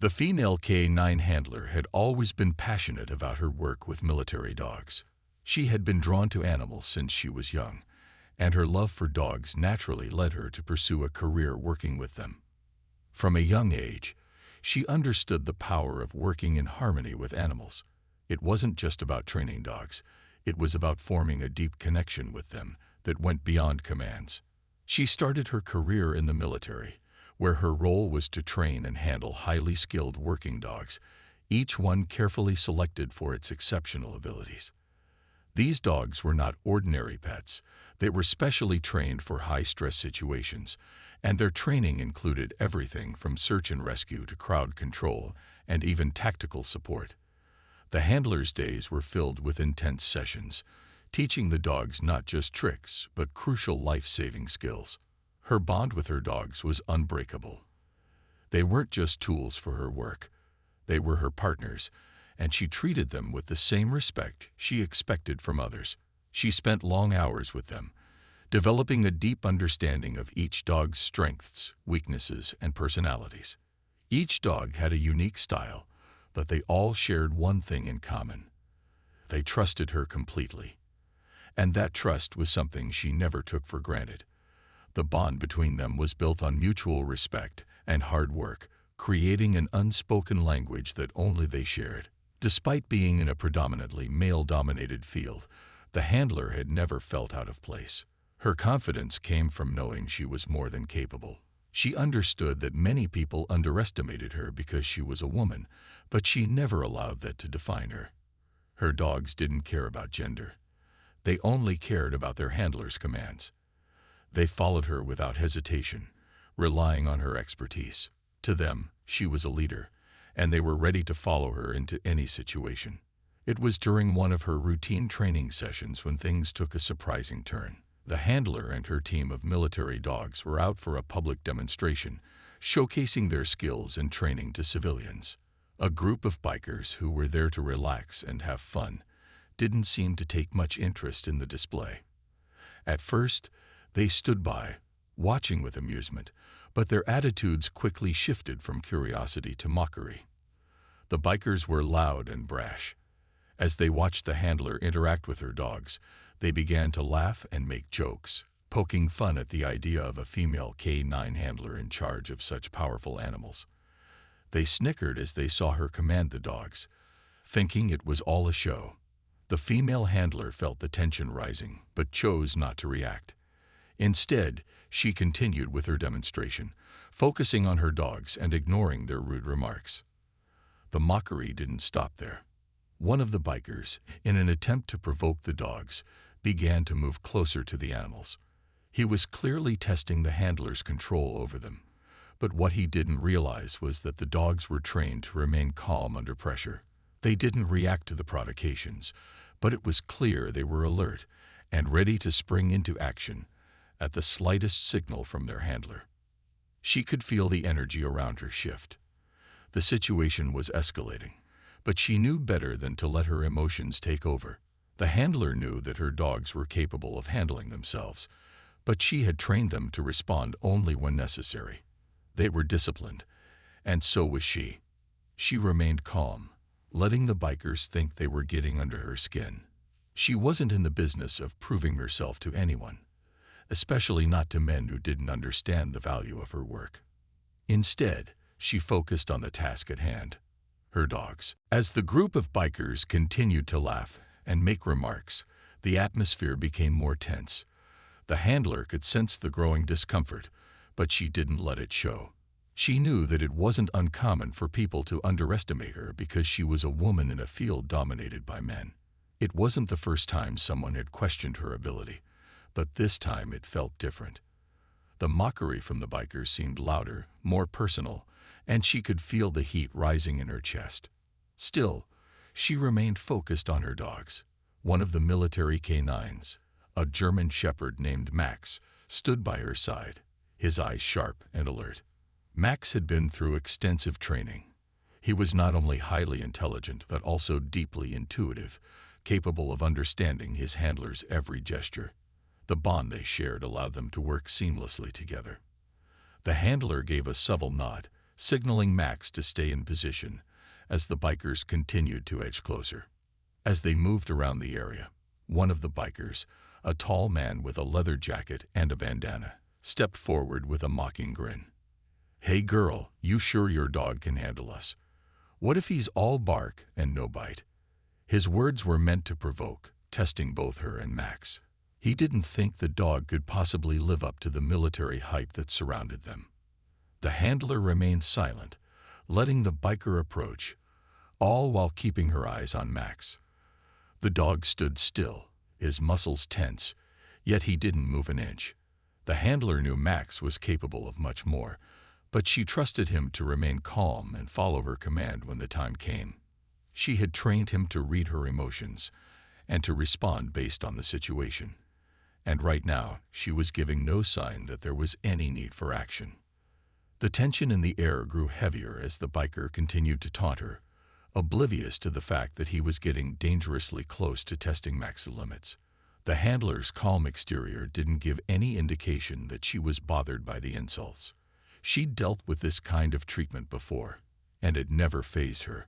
The female K9 handler had always been passionate about her work with military dogs. She had been drawn to animals since she was young, and her love for dogs naturally led her to pursue a career working with them. From a young age, she understood the power of working in harmony with animals. It wasn't just about training dogs, it was about forming a deep connection with them that went beyond commands. She started her career in the military, where her role was to train and handle highly skilled working dogs, each one carefully selected for its exceptional abilities. These dogs were not ordinary pets. They were specially trained for high-stress situations, and their training included everything from search and rescue to crowd control and even tactical support. The handler's days were filled with intense sessions, teaching the dogs not just tricks, but crucial life-saving skills. Her bond with her dogs was unbreakable. They weren't just tools for her work. They were her partners, and she treated them with the same respect she expected from others. She spent long hours with them, developing a deep understanding of each dog's strengths, weaknesses, and personalities. Each dog had a unique style, but they all shared one thing in common. They trusted her completely. And that trust was something she never took for granted. The bond between them was built on mutual respect and hard work, creating an unspoken language that only they shared. Despite being in a predominantly male-dominated field, the handler had never felt out of place. Her confidence came from knowing she was more than capable. She understood that many people underestimated her because she was a woman, but she never allowed that to define her. Her dogs didn't care about gender. They only cared about their handler's commands. They followed her without hesitation, relying on her expertise. To them, she was a leader, and they were ready to follow her into any situation. It was during one of her routine training sessions when things took a surprising turn. The handler and her team of military dogs were out for a public demonstration, showcasing their skills and training to civilians. A group of bikers who were there to relax and have fun didn't seem to take much interest in the display. At first, they stood by, watching with amusement, but their attitudes quickly shifted from curiosity to mockery. The bikers were loud and brash. As they watched the handler interact with her dogs, they began to laugh and make jokes, poking fun at the idea of a female K9 handler in charge of such powerful animals. They snickered as they saw her command the dogs, thinking it was all a show. The female handler felt the tension rising, but chose not to react. Instead, she continued with her demonstration, focusing on her dogs and ignoring their rude remarks. The mockery didn't stop there. One of the bikers, in an attempt to provoke the dogs, began to move closer to the animals. He was clearly testing the handler's control over them, but what he didn't realize was that the dogs were trained to remain calm under pressure. They didn't react to the provocations, but it was clear they were alert and ready to spring into action at the slightest signal from their handler. She could feel the energy around her shift. The situation was escalating, but she knew better than to let her emotions take over. The handler knew that her dogs were capable of handling themselves, but she had trained them to respond only when necessary. They were disciplined, and so was she. She remained calm, letting the bikers think they were getting under her skin. She wasn't in the business of proving herself to anyone, especially not to men who didn't understand the value of her work. Instead, she focused on the task at hand, her dogs. As the group of bikers continued to laugh and make remarks, the atmosphere became more tense. The handler could sense the growing discomfort, but she didn't let it show. She knew that it wasn't uncommon for people to underestimate her because she was a woman in a field dominated by men. It wasn't the first time someone had questioned her ability, but this time it felt different. The mockery from the bikers seemed louder, more personal, and she could feel the heat rising in her chest. Still, she remained focused on her dogs. One of the military canines, a German shepherd named Max, stood by her side, his eyes sharp and alert. Max had been through extensive training. He was not only highly intelligent, but also deeply intuitive, capable of understanding his handler's every gesture. The bond they shared allowed them to work seamlessly together. The handler gave a subtle nod, signaling Max to stay in position as the bikers continued to edge closer. As they moved around the area, one of the bikers, a tall man with a leather jacket and a bandana, stepped forward with a mocking grin. "Hey girl, you sure your dog can handle us? What if he's all bark and no bite?" His words were meant to provoke, testing both her and Max. He didn't think the dog could possibly live up to the military hype that surrounded them. The handler remained silent, letting the biker approach, all while keeping her eyes on Max. The dog stood still, his muscles tense, yet he didn't move an inch. The handler knew Max was capable of much more, but she trusted him to remain calm and follow her command when the time came. She had trained him to read her emotions and to respond based on the situation. And right now, she was giving no sign that there was any need for action. The tension in the air grew heavier as the biker continued to taunt her, oblivious to the fact that he was getting dangerously close to testing Max's limits. The handler's calm exterior didn't give any indication that she was bothered by the insults. She'd dealt with this kind of treatment before, and it never fazed her.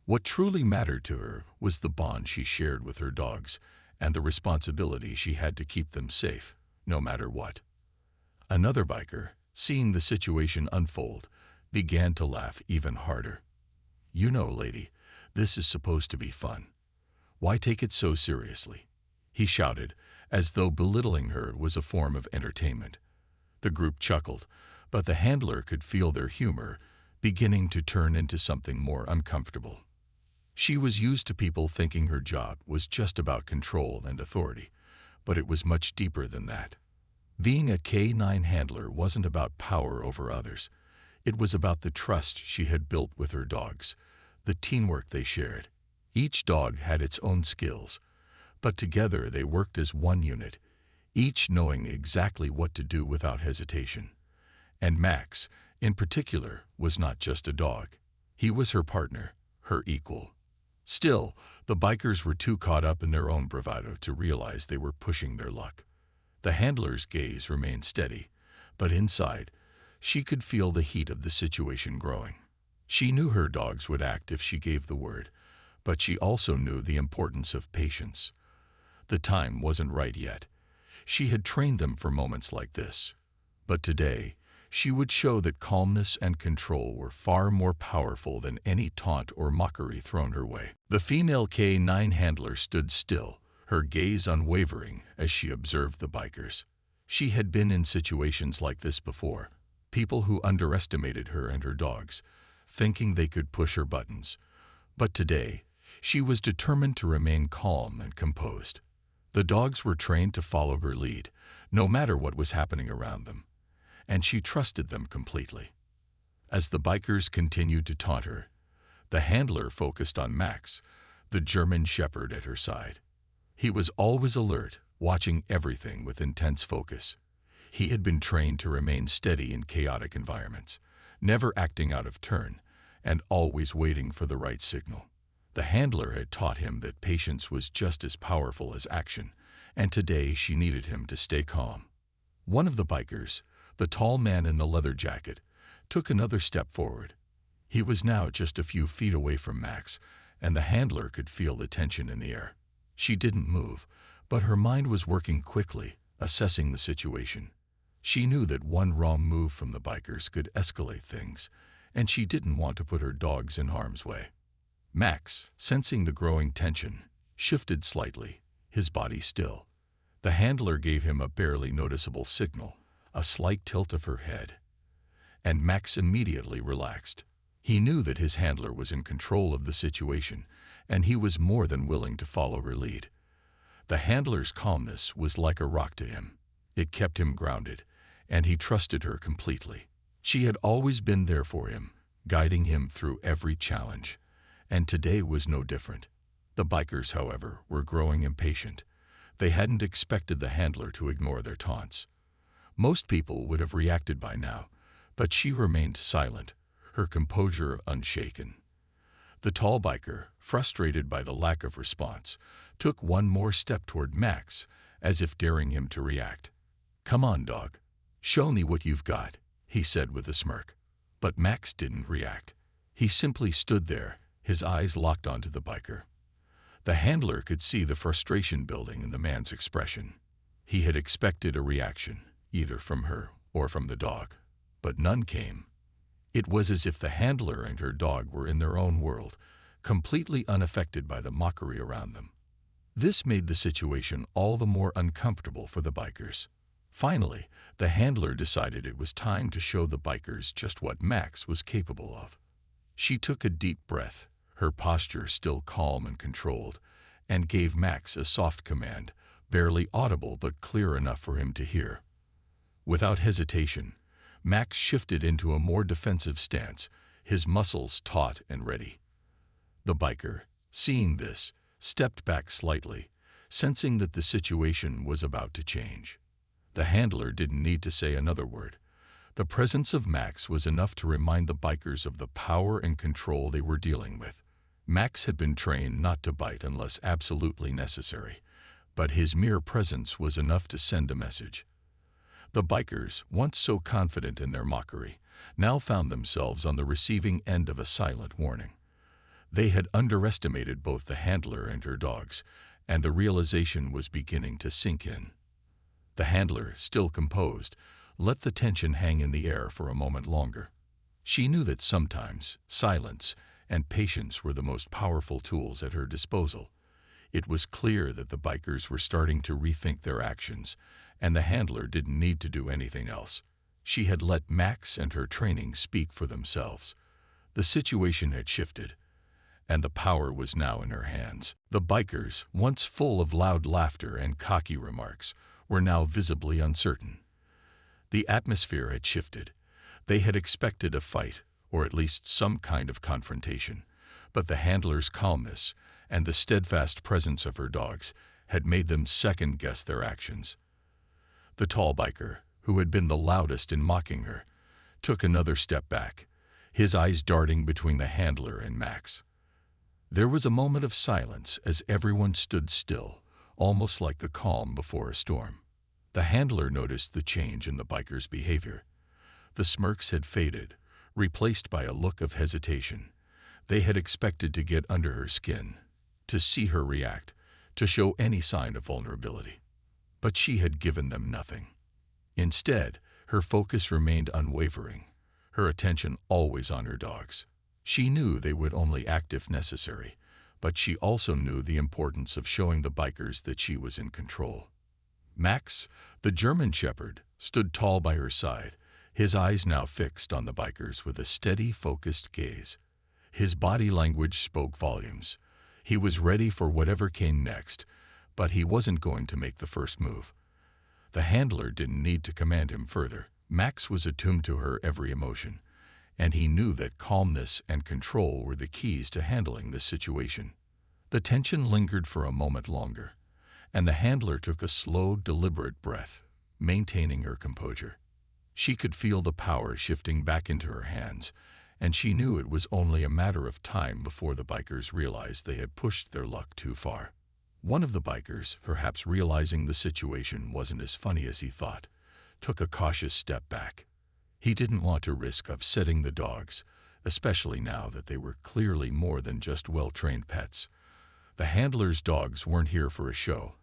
What truly mattered to her was the bond she shared with her dogs and the responsibility she had to keep them safe, no matter what. Another biker, seeing the situation unfold, began to laugh even harder. "You know, lady, this is supposed to be fun. Why take it so seriously?" he shouted, as though belittling her was a form of entertainment. The group chuckled, but the handler could feel their humor beginning to turn into something more uncomfortable. She was used to people thinking her job was just about control and authority, but it was much deeper than that. Being a K9 handler wasn't about power over others. It was about the trust she had built with her dogs, the teamwork they shared. Each dog had its own skills, but together they worked as one unit, each knowing exactly what to do without hesitation. And Max, in particular, was not just a dog. He was her partner, her equal. Still, the bikers were too caught up in their own bravado to realize they were pushing their luck. The handler's gaze remained steady, but inside, she could feel the heat of the situation growing. She knew her dogs would act if she gave the word, but she also knew the importance of patience. The time wasn't right yet. She had trained them for moments like this. But today, she would show that calmness and control were far more powerful than any taunt or mockery thrown her way. The female K9 handler stood still, her gaze unwavering as she observed the bikers. She had been in situations like this before, people who underestimated her and her dogs, thinking they could push her buttons. But today, she was determined to remain calm and composed. The dogs were trained to follow her lead, no matter what was happening around them, and she trusted them completely. As the bikers continued to taunt her, the handler focused on Max, the German shepherd at her side. He was always alert, watching everything with intense focus. He had been trained to remain steady in chaotic environments, never acting out of turn, and always waiting for the right signal. The handler had taught him that patience was just as powerful as action, and today she needed him to stay calm. One of the bikers, the tall man in the leather jacket, took another step forward. He was now just a few feet away from Max, and the handler could feel the tension in the air. She didn't move, but her mind was working quickly, assessing the situation. She knew that one wrong move from the bikers could escalate things, and she didn't want to put her dogs in harm's way. Max, sensing the growing tension, shifted slightly, his body still. The handler gave him a barely noticeable signal, a slight tilt of her head, and Max immediately relaxed. He knew that his handler was in control of the situation, and he was more than willing to follow her lead. The handler's calmness was like a rock to him. It kept him grounded, and he trusted her completely. She had always been there for him, guiding him through every challenge, and today was no different. The bikers, however, were growing impatient. They hadn't expected the handler to ignore their taunts. Most people would have reacted by now, but she remained silent, her composure unshaken. The tall biker, frustrated by the lack of response, took one more step toward Max, as if daring him to react. "Come on, dog. Show me what you've got," he said with a smirk. But Max didn't react. He simply stood there, his eyes locked onto the biker. The handler could see the frustration building in the man's expression. He had expected a reaction, either from her or from the dog, but none came. It was as if the handler and her dog were in their own world, completely unaffected by the mockery around them. This made the situation all the more uncomfortable for the bikers. Finally, the handler decided it was time to show the bikers just what Max was capable of. She took a deep breath, her posture still calm and controlled, and gave Max a soft command, barely audible but clear enough for him to hear. Without hesitation, Max shifted into a more defensive stance, his muscles taut and ready. The biker, seeing this, stepped back slightly, sensing that the situation was about to change. The handler didn't need to say another word. The presence of Max was enough to remind the bikers of the power and control they were dealing with. Max had been trained not to bite unless absolutely necessary, but his mere presence was enough to send a message. The bikers, once so confident in their mockery, now found themselves on the receiving end of a silent warning. They had underestimated both the handler and her dogs, and the realization was beginning to sink in. The handler, still composed, let the tension hang in the air for a moment longer. She knew that sometimes silence and patience were the most powerful tools at her disposal. It was clear that the bikers were starting to rethink their actions, and the handler didn't need to do anything else. She had let Max and her training speak for themselves. The situation had shifted, and the power was now in her hands. The bikers, once full of loud laughter and cocky remarks, were now visibly uncertain. The atmosphere had shifted. They had expected a fight, or at least some kind of confrontation, but the handler's calmness and the steadfast presence of her dogs had made them second-guess their actions. The tall biker, who had been the loudest in mocking her, took another step back, his eyes darting between the handler and Max. There was a moment of silence as everyone stood still, almost like the calm before a storm. The handler noticed the change in the biker's behavior. The smirks had faded, replaced by a look of hesitation. They had expected to get under her skin, to see her react, to show any sign of vulnerability. But she had given them nothing. Instead, her focus remained unwavering, her attention always on her dogs. She knew they would only act if necessary, but she also knew the importance of showing the bikers that she was in control. Max, the German shepherd, stood tall by her side, his eyes now fixed on the bikers with a steady, focused gaze. His body language spoke volumes. He was ready for whatever came next, but he wasn't going to make the first move. The handler didn't need to command him further. Max was attuned to her every emotion, and he knew that calmness and control were the keys to handling this situation. The tension lingered for a moment longer, and the handler took a slow, deliberate breath, maintaining her composure. She could feel the power shifting back into her hands, and she knew it was only a matter of time before the bikers realized they had pushed their luck too far. One of the bikers, perhaps realizing the situation wasn't as funny as he thought, took a cautious step back. He didn't want to risk upsetting the dogs, especially now that they were clearly more than just well-trained pets. The handler's dogs weren't here for a show.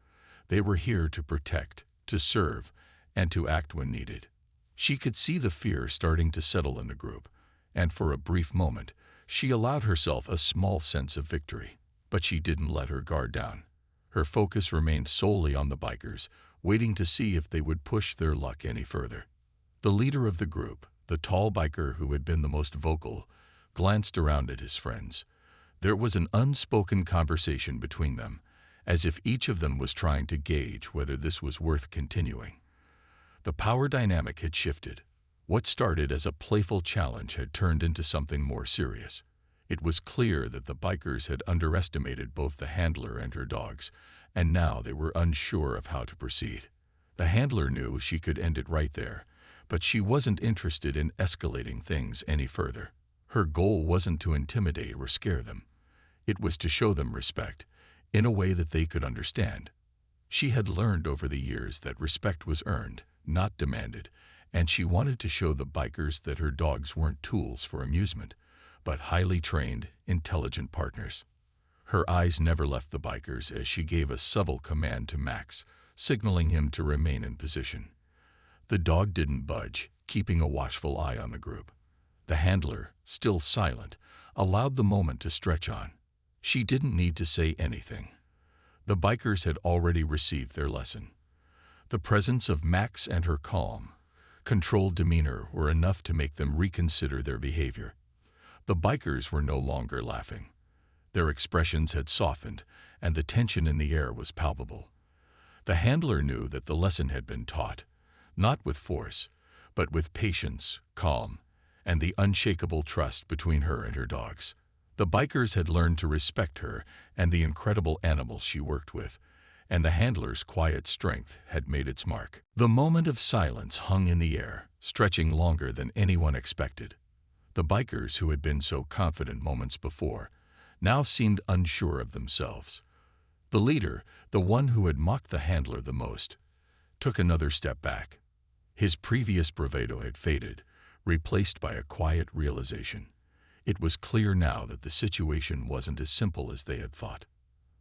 They were here to protect, to serve, and to act when needed. She could see the fear starting to settle in the group, and for a brief moment, she allowed herself a small sense of victory. But she didn't let her guard down. Her focus remained solely on the bikers, waiting to see if they would push their luck any further. The leader of the group, the tall biker who had been the most vocal, glanced around at his friends. There was an unspoken conversation between them, as if each of them was trying to gauge whether this was worth continuing. The power dynamic had shifted. What started as a playful challenge had turned into something more serious. It was clear that the bikers had underestimated both the handler and her dogs, and now they were unsure of how to proceed. The handler knew she could end it right there, but she wasn't interested in escalating things any further. Her goal wasn't to intimidate or scare them. It was to show them respect, in a way that they could understand. She had learned over the years that respect was earned, not demanded, and she wanted to show the bikers that her dogs weren't tools for amusement, but highly trained, intelligent partners. Her eyes never left the bikers as she gave a subtle command to Max, signaling him to remain in position. The dog didn't budge, keeping a watchful eye on the group. The handler, still silent, allowed the moment to stretch on. She didn't need to say anything. The bikers had already received their lesson. The presence of Max and her calm, controlled demeanor were enough to make them reconsider their behavior. The bikers were no longer laughing. Their expressions had softened, and the tension in the air was palpable. The handler knew that the lesson had been taught, not with force, but with patience, calm, and the unshakable trust between her and her dogs. The bikers had learned to respect her and the incredible animals she worked with, and the handler's quiet strength had made its mark. The moment of silence hung in the air, stretching longer than anyone expected. The bikers, who had been so confident moments before, now seemed unsure of themselves. The leader, the one who had mocked the handler the most, took another step back. His previous bravado had faded, replaced by a quiet realization. It was clear now that the situation wasn't as simple as they had thought.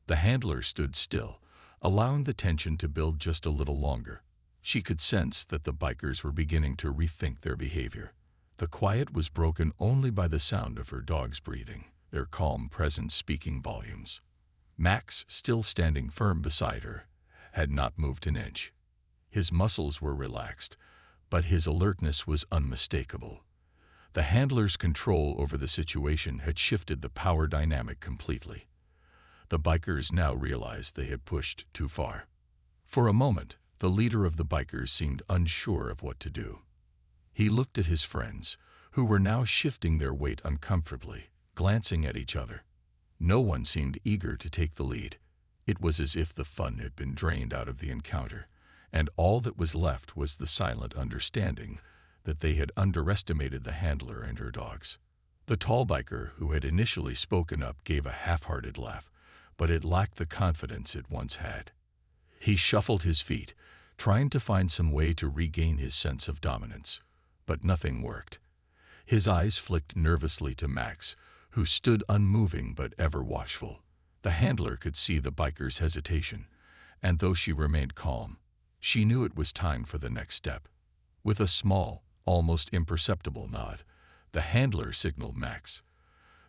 The handler stood still, allowing the tension to build just a little longer. She could sense that the bikers were beginning to rethink their behavior. The quiet was broken only by the sound of her dogs breathing, their calm presence speaking volumes. Max, still standing firm beside her, had not moved an inch. His muscles were relaxed, but his alertness was unmistakable. The handler's control over the situation had shifted the power dynamic completely. The bikers now realized they had pushed too far. For a moment, the leader of the bikers seemed unsure of what to do. He looked at his friends, who were now shifting their weight uncomfortably, glancing at each other. No one seemed eager to take the lead. It was as if the fun had been drained out of the encounter, and all that was left was the silent understanding that they had underestimated the handler and her dogs. The tall biker who had initially spoken up gave a half-hearted laugh, but it lacked the confidence it once had. He shuffled his feet, trying to find some way to regain his sense of dominance, but nothing worked. His eyes flicked nervously to Max, who stood unmoving but ever watchful. The handler could see the biker's hesitation, and though she remained calm, she knew it was time for the next step. With a small, almost imperceptible nod, the handler signaled Max.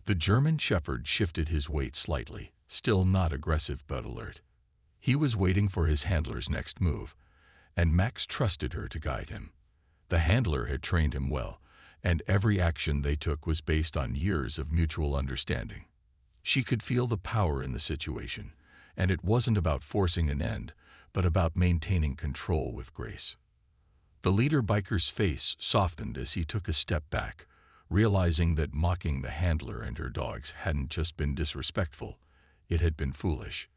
The German shepherd shifted his weight slightly, still not aggressive but alert. He was waiting for his handler's next move, and Max trusted her to guide him. The handler had trained him well, and every action they took was based on years of mutual understanding. She could feel the power in the situation, and it wasn't about forcing an end, but about maintaining control with grace. The leader biker's face softened as he took a step back, realizing that mocking the handler and her dogs hadn't just been disrespectful, it had been foolish.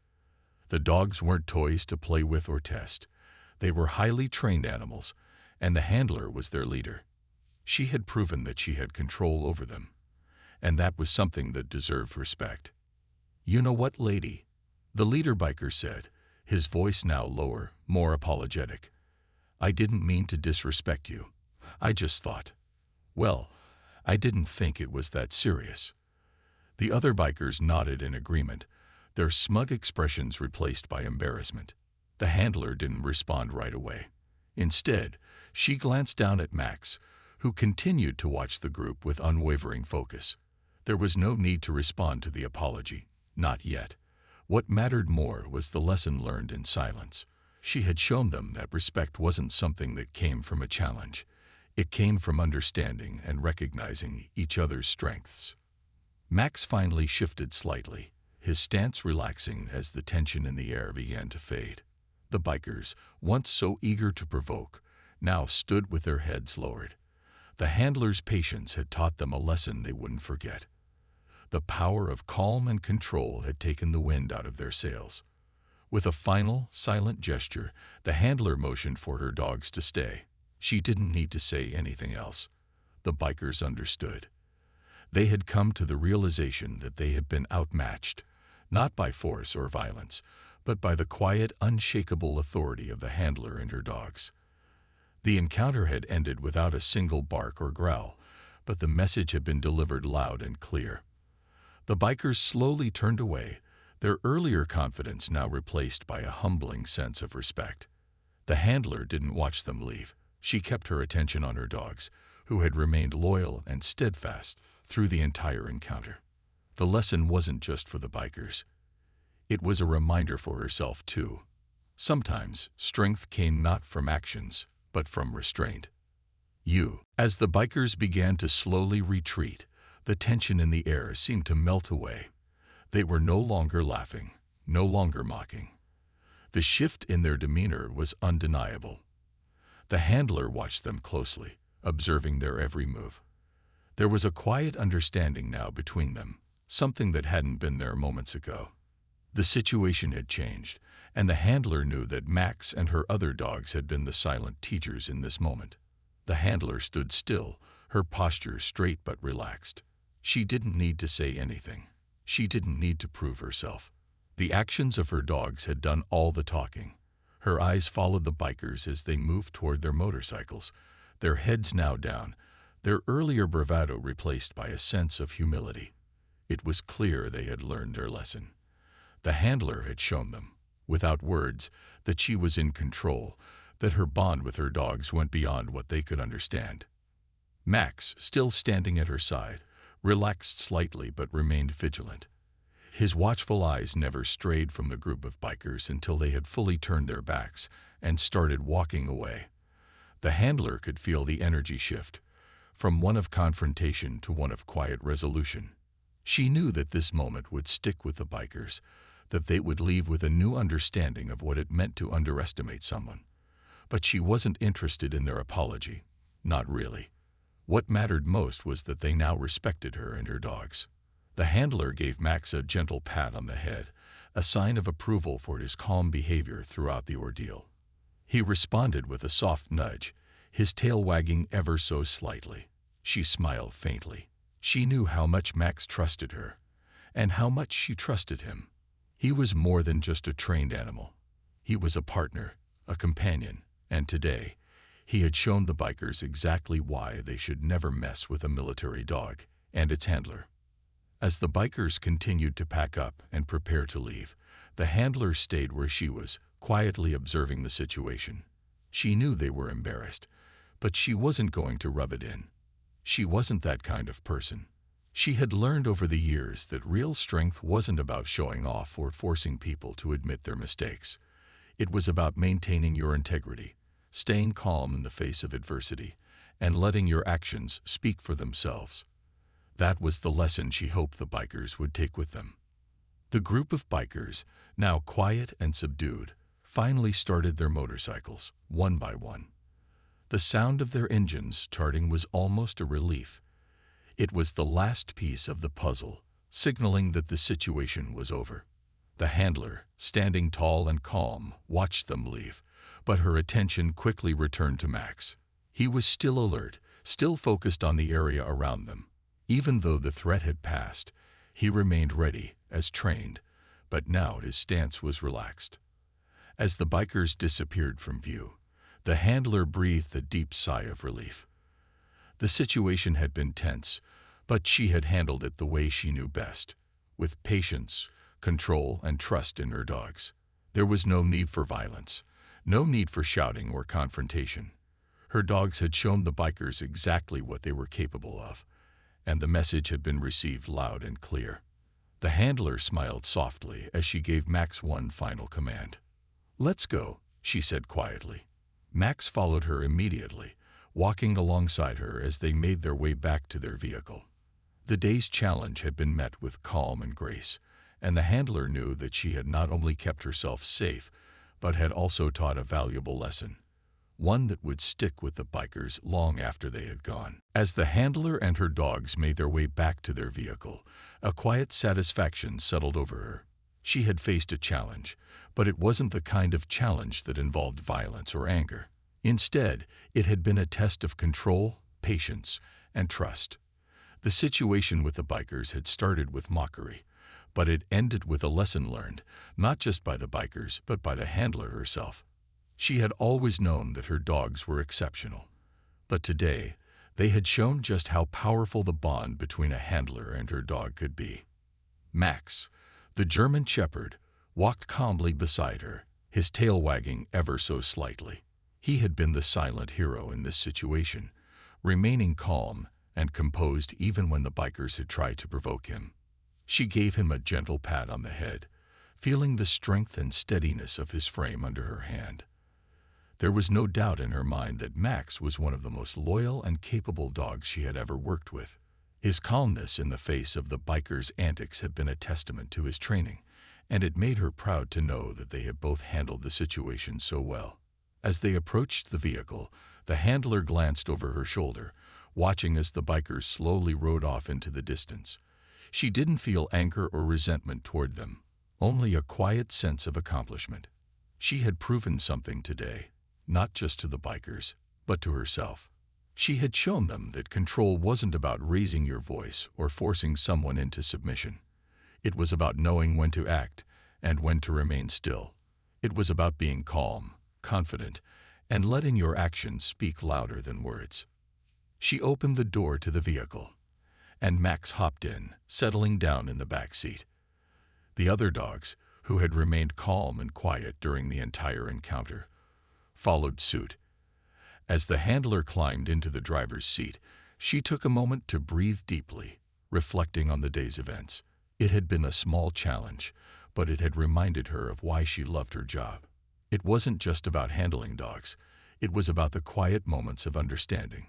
The dogs weren't toys to play with or test. They were highly trained animals, and the handler was their leader. She had proven that she had control over them, and that was something that deserved respect. "You know what, lady?" the leader biker said, his voice now lower, more apologetic. "I didn't mean to disrespect you. I just thought, well, I didn't think it was that serious." The other bikers nodded in agreement, their smug expressions replaced by embarrassment. The handler didn't respond right away. Instead, she glanced down at Max, who continued to watch the group with unwavering focus. There was no need to respond to the apology, not yet. What mattered more was the lesson learned in silence. She had shown them that respect wasn't something that came from a challenge. It came from understanding and recognizing each other's strengths. Max finally shifted slightly, his stance relaxing as the tension in the air began to fade. The bikers, once so eager to provoke, now stood with their heads lowered. The handler's patience had taught them a lesson they wouldn't forget. The power of calm and control had taken the wind out of their sails. With a final, silent gesture, the handler motioned for her dogs to stay. She didn't need to say anything else. The bikers understood. They had come to the realization that they had been outmatched, not by force or violence, but by the quiet, unshakable authority of the handler and her dogs. The encounter had ended without a single bark or growl, but the message had been delivered loud and clear. The bikers slowly turned away, their earlier confidence now replaced by a humbling sense of respect. The handler didn't watch them leave. She kept her attention on her dogs, who had remained loyal and steadfast through the entire encounter. The lesson wasn't just for the bikers. It was a reminder for herself, too. Sometimes strength came not from actions, but from restraint. As the bikers began to slowly retreat, the tension in the air seemed to melt away. They were no longer laughing, no longer mocking. The shift in their demeanor was undeniable. The handler watched them closely, observing their every move. There was a quiet understanding now between them, something that hadn't been there moments ago. The situation had changed, and the handler knew that Max and her other dogs had been the silent teachers in this moment. The handler stood still, her posture straight but relaxed. She didn't need to say anything. She didn't need to prove herself. The actions of her dogs had done all the talking. Her eyes followed the bikers as they moved toward their motorcycles, their heads now down, their earlier bravado replaced by a sense of humility. It was clear they had learned their lesson. The handler had shown them, without words, that she was in control, that her bond with her dogs went beyond what they could understand. Max, still standing at her side, relaxed slightly but remained vigilant. His watchful eyes never strayed from the group of bikers until they had fully turned their backs and started walking away. The handler could feel the energy shift, from one of confrontation to one of quiet resolution. She knew that this moment would stick with the bikers, that they would leave with a new understanding of what it meant to underestimate someone. But she wasn't interested in their apology. Not really. What mattered most was that they now respected her and her dogs. The handler gave Max a gentle pat on the head, a sign of approval for his calm behavior throughout the ordeal. He responded with a soft nudge, his tail wagging ever so slightly. She smiled faintly. She knew how much Max trusted her, and how much she trusted him. He was more than just a trained animal. He was a partner, a companion, and today, he had shown the bikers exactly why they should never mess with a military dog and its handler. As the bikers continued to pack up and prepare to leave, the handler stayed where she was, quietly observing the situation. She knew they were embarrassed, but she wasn't going to rub it in. She wasn't that kind of person. She had learned over the years that real strength wasn't about showing off or forcing people to admit their mistakes. It was about maintaining your integrity, staying calm in the face of adversity, and letting your actions speak for themselves. That was the lesson she hoped the bikers would take with them. The group of bikers, now quiet and subdued, finally started their motorcycles, one by one. The sound of their engines starting was almost a relief. It was the last piece of the puzzle, signaling that the situation was over. The handler, standing tall and calm, watched them leave, but her attention quickly returned to Max. He was still alert, still focused on the area around them. Even though the threat had passed, he remained ready, as trained, but now his stance was relaxed. As the bikers disappeared from view, the handler breathed a deep sigh of relief. The situation had been tense, but she had handled it the way she knew best, with patience, control, and trust in her dogs. There was no need for violence, no need for shouting or confrontation. Her dogs had shown the bikers exactly what they were capable of, and the message had been received loud and clear. The handler smiled softly as she gave Max one final command. "Let's go," she said quietly. Max followed her immediately, walking alongside her as they made their way back to their vehicle. The day's challenge had been met with calm and grace, and the handler knew that she had not only kept herself safe, but had also taught a valuable lesson, one that would stick with the bikers long after they had gone. As the handler and her dogs made their way back to their vehicle, a quiet satisfaction settled over her. She had faced a challenge, but it wasn't the kind of challenge that involved violence or anger. Instead, it had been a test of control, patience, and trust. The situation with the bikers had started with mockery, but it ended with a lesson learned, not just by the bikers, but by the handler herself. She had always known that her dogs were exceptional, but today they had shown just how powerful the bond between a handler and her dog could be. Max, the German Shepherd, walked calmly beside her, his tail wagging ever so slightly. He had been the silent hero in this situation, remaining calm and composed even when the bikers had tried to provoke him. She gave him a gentle pat on the head, feeling the strength and steadiness of his frame under her hand. There was no doubt in her mind that Max was one of the most loyal and capable dogs she had ever worked with. His calmness in the face of the bikers' antics had been a testament to his training, and it made her proud to know that they had both handled the situation so well. As they approached the vehicle, the handler glanced over her shoulder, watching as the bikers slowly rode off into the distance. She didn't feel anger or resentment toward them, only a quiet sense of accomplishment. She had proven something today, not just to the bikers, but to herself. She had shown them that control wasn't about raising your voice or forcing someone into submission. It was about knowing when to act and when to remain still. It was about being calm, confident, and letting your actions speak louder than words. She opened the door to the vehicle, and Max hopped in, settling down in the back seat. The other dogs, who had remained calm and quiet during the entire encounter, followed suit. As the handler climbed into the driver's seat, she took a moment to breathe deeply, reflecting on the day's events. It had been a small challenge, but it had reminded her of why she loved her job. It wasn't just about handling dogs. It was about the quiet moments of understanding,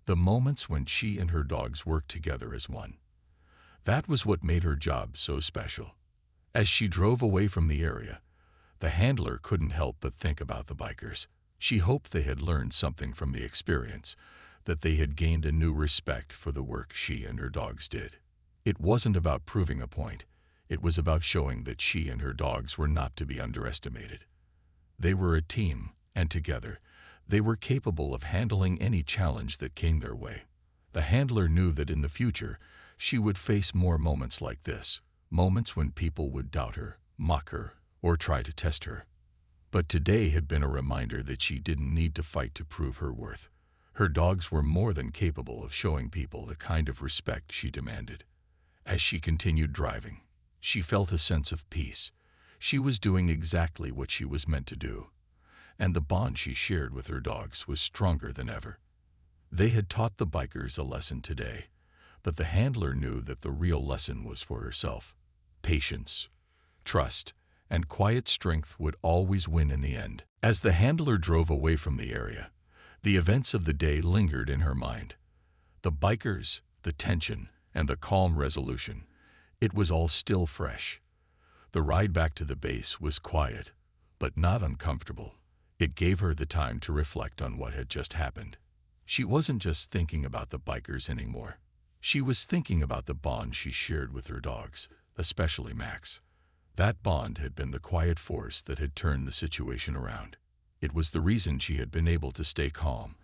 the moments when she and her dogs worked together as one. That was what made her job so special. As she drove away from the area, the handler couldn't help but think about the bikers. She hoped they had learned something from the experience, that they had gained a new respect for the work she and her dogs did. It wasn't about proving a point. It was about showing that she and her dogs were not to be underestimated. They were a team, and together, they were capable of handling any challenge that came their way. The handler knew that in the future, she would face more moments like this, moments when people would doubt her, mock her, or try to test her. But today had been a reminder that she didn't need to fight to prove her worth. Her dogs were more than capable of showing people the kind of respect she demanded. As she continued driving, she felt a sense of peace. She was doing exactly what she was meant to do, and the bond she shared with her dogs was stronger than ever. They had taught the bikers a lesson today, but the handler knew that the real lesson was for herself. Patience, trust, and quiet strength would always win in the end. As the handler drove away from the area, the events of the day lingered in her mind. The bikers, the tension, and the calm resolution. It was all still fresh. The ride back to the base was quiet, but not uncomfortable. It gave her the time to reflect on what had just happened. She wasn't just thinking about the bikers anymore. She was thinking about the bond she shared with her dogs, especially Max. That bond had been the quiet force that had turned the situation around. It was the reason she had been able to stay calm,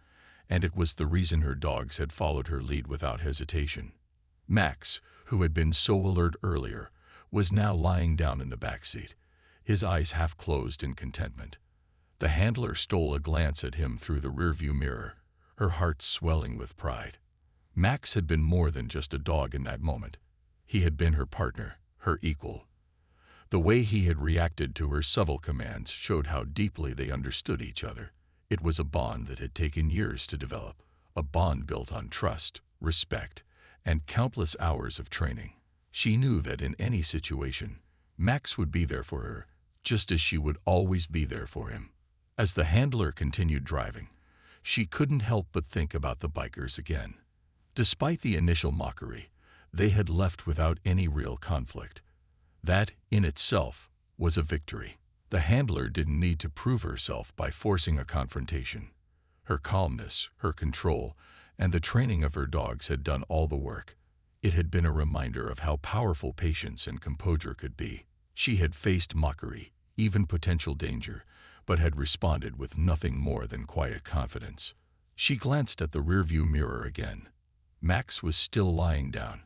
and it was the reason her dogs had followed her lead without hesitation. Max, who had been so alert earlier, was now lying down in the back seat, his eyes half closed in contentment. The handler stole a glance at him through the rearview mirror, her heart swelling with pride. Max had been more than just a dog in that moment. He had been her partner, her equal. The way he had reacted to her subtle commands showed how deeply they understood each other. It was a bond that had taken years to develop, a bond built on trust, respect, and countless hours of training. She knew that in any situation, Max would be there for her, just as she would always be there for him. As the handler continued driving, she couldn't help but think about the bikers again. Despite the initial mockery, they had left without any real conflict. That, in itself, was a victory. The handler didn't need to prove herself by forcing a confrontation. Her calmness, her control, and the training of her dogs had done all the work. It had been a reminder of how powerful patience and composure could be. She had faced mockery, even potential danger, but had responded with nothing more than quiet confidence. She glanced at the rearview mirror again. Max was still lying down,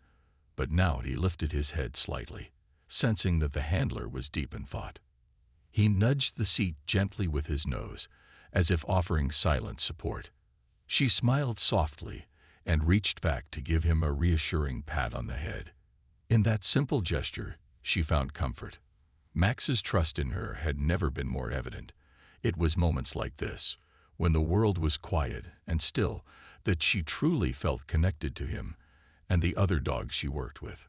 but now he lifted his head slightly, sensing that the handler was deep in thought. He nudged the seat gently with his nose, as if offering silent support. She smiled softly and reached back to give him a reassuring pat on the head. In that simple gesture, she found comfort. Max's trust in her had never been more evident. It was moments like this, when the world was quiet and still, that she truly felt connected to him and the other dogs she worked with.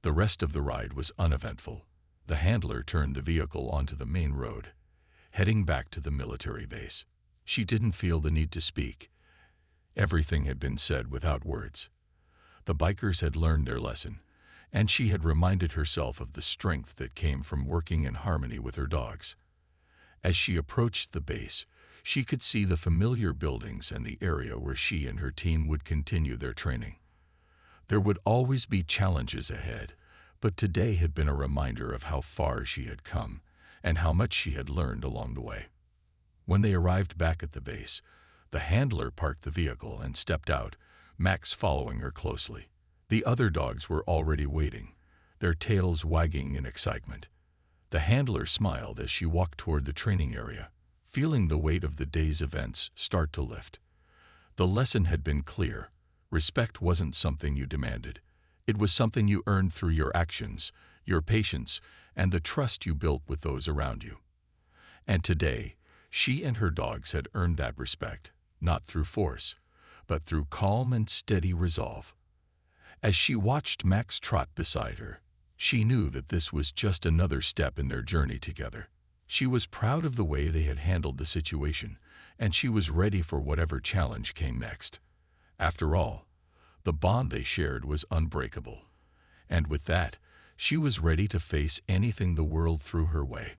The rest of the ride was uneventful. The handler turned the vehicle onto the main road, heading back to the military base. She didn't feel the need to speak. Everything had been said without words. The bikers had learned their lesson, and she had reminded herself of the strength that came from working in harmony with her dogs. As she approached the base, she could see the familiar buildings and the area where she and her team would continue their training. There would always be challenges ahead, but today had been a reminder of how far she had come and how much she had learned along the way. When they arrived back at the base, the handler parked the vehicle and stepped out, Max following her closely. The other dogs were already waiting, their tails wagging in excitement. The handler smiled as she walked toward the training area, feeling the weight of the day's events start to lift. The lesson had been clear. Respect wasn't something you demanded. It was something you earned through your actions, your patience, and the trust you built with those around you. And today, she and her dogs had earned that respect, not through force, but through calm and steady resolve. As she watched Max trot beside her, she knew that this was just another step in their journey together. She was proud of the way they had handled the situation, and she was ready for whatever challenge came next. After all, the bond they shared was unbreakable, and with that, she was ready to face anything the world threw her way.